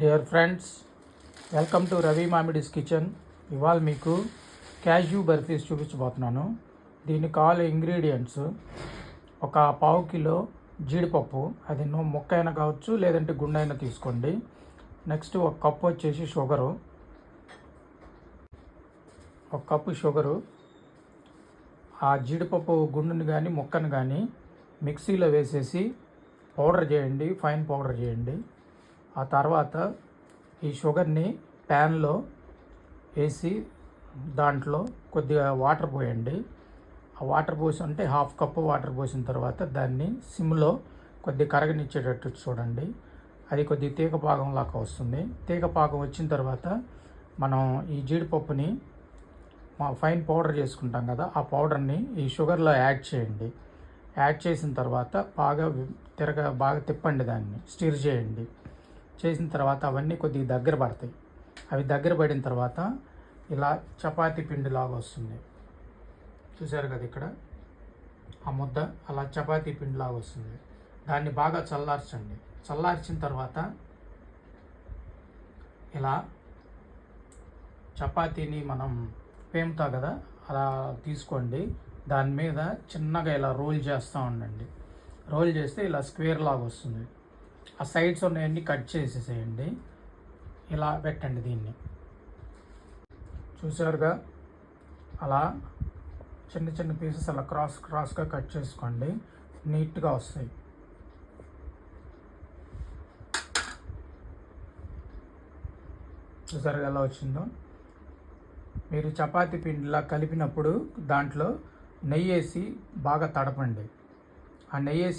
Dear friends, welcome to Ravi Mamidi's kitchen. ఇవాళ మీకు cashew barfis చూపించబోతున్నాను. దీనికి కావాలే ఇంగ్రీడియంట్స్: ఒక పావు కిలో జీడిపప్పు, అది ముక్క అయినా కావచ్చు లేదంటే గుండె అయినా తీసుకోండి. నెక్స్ట్ ఒక కప్పు వచ్చేసి షుగరు, ఒక కప్పు షుగరు. ఆ జీడిపప్పు గుండుని కానీ ముక్కను కానీ మిక్సీలో వేసేసి పౌడర్ చేయండి, ఫైన్ పౌడర్ చేయండి. ఆ తర్వాత ఈ షుగర్ని ప్యాన్లో వేసి దాంట్లో కొద్దిగా వాటర్ పోయండి. ఆ వాటర్ పోసి అంటే హాఫ్ కప్పు వాటర్ పోసిన తర్వాత దాన్ని సిమ్లో కొద్దిగా కరగనిచ్చేటట్టు చూడండి. అది కొద్దిగా తీగ పాకం లాగా వస్తుంది. తీగ పాకం వచ్చిన తర్వాత మనం ఈ జీడిపప్పుని ఫైన్ పౌడర్ చేసుకుంటాం కదా, ఆ పౌడర్ని ఈ షుగర్లో యాడ్ చేయండి. యాడ్ చేసిన తర్వాత బాగా తిప్పండి, దాన్ని స్టిర్ చేయండి. చేసిన తర్వాత అవన్నీ కొద్దిగా దగ్గర పడతాయి. అవి దగ్గర పడిన తర్వాత ఇలా చపాతీ పిండి లాగా వస్తుంది. చూసారు కదా, ఇక్కడ ఆ ముద్ద అలా చపాతీ పిండి లాగా వస్తుంది. దాన్ని బాగా చల్లార్చండి. చల్లార్చిన తర్వాత ఇలా చపాతీని మనం పేముతా కదా, అలా తీసుకోండి. దాని మీద చిన్నగా ఇలా రోల్ చేస్తూ ఉండండి. రోల్ చేస్తే ఇలా స్క్వేర్ లాగా వస్తుంది. ఆ సైడ్స్ ఉన్నాయన్నీ కట్ చేసేసేయండి. ఇలా పెట్టండి. దీన్ని చూసారుగా, అలా చిన్న చిన్న పీసెస్ అలా క్రాస్గా కట్ చేసుకోండి. నీట్గా వస్తాయి. చూసారుగా ఎలా వచ్చిందో. మీరు చపాతీ పిండిలా కలిపినప్పుడు దాంట్లో నెయ్యి వేసి బాగా తడపండి. ఆ నెయ్యి వేసి